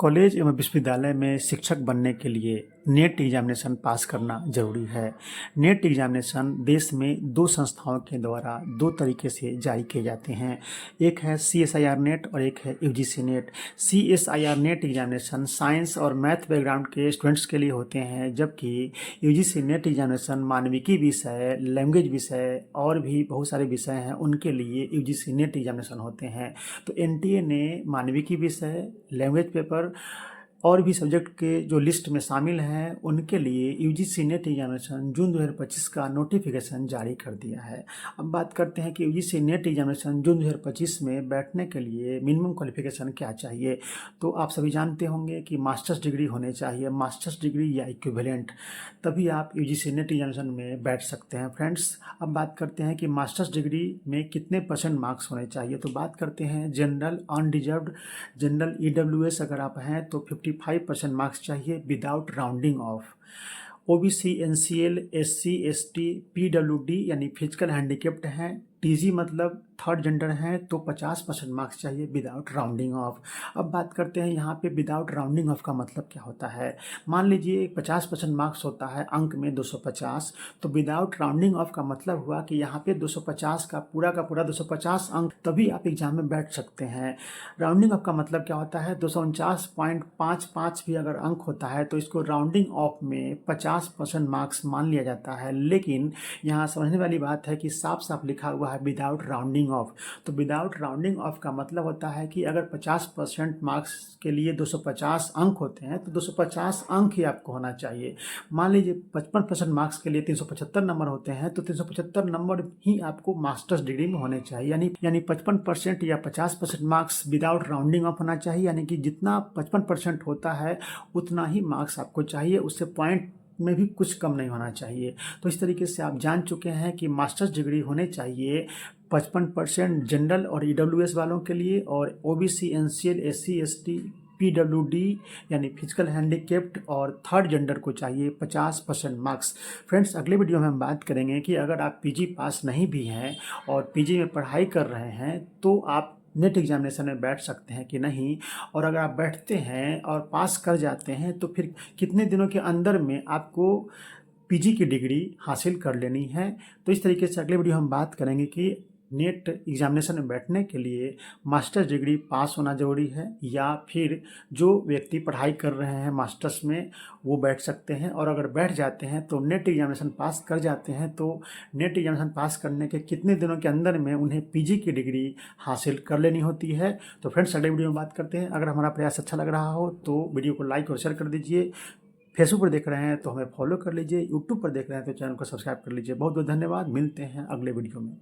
College एवं विश्वविद्यालय में शिक्षक बनने के लिए नेट एग्जामिनेशन पास करना ज़रूरी है। नेट एग्जामिनेशन देश में 2 संस्थाओं के द्वारा 2 तरीके से जारी किए जाते हैं। एक है CSIR नेट और एक है UGC net. CSIR net examination science और मैथ बैकग्राउंड के स्टूडेंट्स के लिए होते हैं, जबकि UGC नेट एग्जामिनेशन मानविकी विषय, लैंग्वेज विषय और भी बहुत सारे विषय हैं, उनके लिए UGC नेट एग्जामिनेशन होते हैं। तो NTA ने मानविकी विषय, लैंग्वेज पेपर और भी सब्जेक्ट के जो लिस्ट में शामिल हैं उनके लिए UGC नेट एग्जामिनेशन जून 2025 का नोटिफिकेशन जारी कर दिया है। अब बात करते हैं कि UGC नेट एग्जामिनेशन जून 2025 में बैठने के लिए मिनिमम क्वालिफिकेशन क्या चाहिए। तो आप सभी जानते होंगे कि मास्टर्स डिग्री होने चाहिए, मास्टर्स डिग्री या इक्विवेलेंट, तभी आप UGC नेट एग्जामिनेशन में बैठ सकते हैं। फ्रेंड्स, अब बात करते हैं कि मास्टर्स डिग्री में कितने % मार्क्स होने चाहिए। तो बात करते हैं जनरल, अनरिजर्व्ड, जनरल EWS अगर आप हैं तो 55% मार्क्स चाहिए without rounding off. OBC, NCL, SC, ST, PWD यानी फिजिकल हैंडीकेप्ड हैं, TG मतलब थर्ड जेंडर हैं तो 50% मार्क्स चाहिए विदाउट राउंडिंग ऑफ। अब बात करते हैं यहाँ पे विदाउट राउंडिंग ऑफ का मतलब क्या होता है। मान लीजिए 50% मार्क्स होता है अंक में 250, तो विदाउट राउंडिंग ऑफ का मतलब हुआ कि यहाँ पे 250 का पूरा 250 अंक, तभी आप एग्जाम में बैठ सकते हैं। राउंडिंग ऑफ का मतलब क्या होता है, 249.55 भी अगर अंक होता है तो इसको राउंडिंग ऑफ में 50% मार्क्स मान लिया जाता है। लेकिन यहाँ समझने वाली बात है कि साफ साफ लिखा हुआ है विदाउट राउंडिंग ऑफ। तो विदाउट राउंडिंग ऑफ का मतलब होता है कि अगर 50% मार्क्स के लिए 250 अंक होते हैं तो 250 अंक ही आपको होना चाहिए। मान लीजिए 55% मार्क्स के लिए 375 नंबर होते हैं तो 375 नंबर ही आपको मास्टर्स डिग्री में होने चाहिए। यानी 55% या 50% मार्क्स विदाउट राउंडिंग ऑफ होना चाहिए, यानी कि जितना 55% होता है उतना ही मार्क्स आपको चाहिए, उससे पॉइंट में भी कुछ कम नहीं होना चाहिए। तो इस तरीके से आप जान चुके हैं कि मास्टर्स डिग्री होने चाहिए 55% जनरल और EWS वालों के लिए, और OBC, NCL, SC, ST, PWD यानी फिजिकल हैंडीकेप्ड और थर्ड जेंडर को चाहिए 50% मार्क्स। फ्रेंड्स, अगले वीडियो में हम बात करेंगे कि अगर आप PG पास नहीं भी हैं और PG में पढ़ाई कर रहे हैं तो आप नेट एग्जामिनेशन में बैठ सकते हैं कि नहीं, और अगर आप बैठते हैं और पास कर जाते हैं तो फिर कितने दिनों के अंदर में आपको PG की डिग्री हासिल कर लेनी है। तो इस तरीके से अगले वीडियो हम बात करेंगे कि नेट एग्जामिनेशन में बैठने के लिए मास्टर्स डिग्री पास होना ज़रूरी है या फिर जो व्यक्ति पढ़ाई कर रहे हैं मास्टर्स में वो बैठ सकते हैं, और अगर बैठ जाते हैं तो नेट एग्जामिनेशन पास कर जाते हैं तो नेट एग्जामिनेशन पास करने के कितने दिनों के अंदर में उन्हें PG की डिग्री हासिल कर लेनी होती है। तो फ्रेंड्स, अगले वीडियो में बात करते हैं। अगर हमारा प्रयास अच्छा लग रहा हो तो वीडियो को लाइक और शेयर कर दीजिए। फेसबुक पर देख रहे हैं तो हमें फॉलो कर लीजिए, यूट्यूब पर देख रहे हैं तो चैनल को सब्सक्राइब कर लीजिए। बहुत बहुत धन्यवाद, मिलते हैं अगले वीडियो में।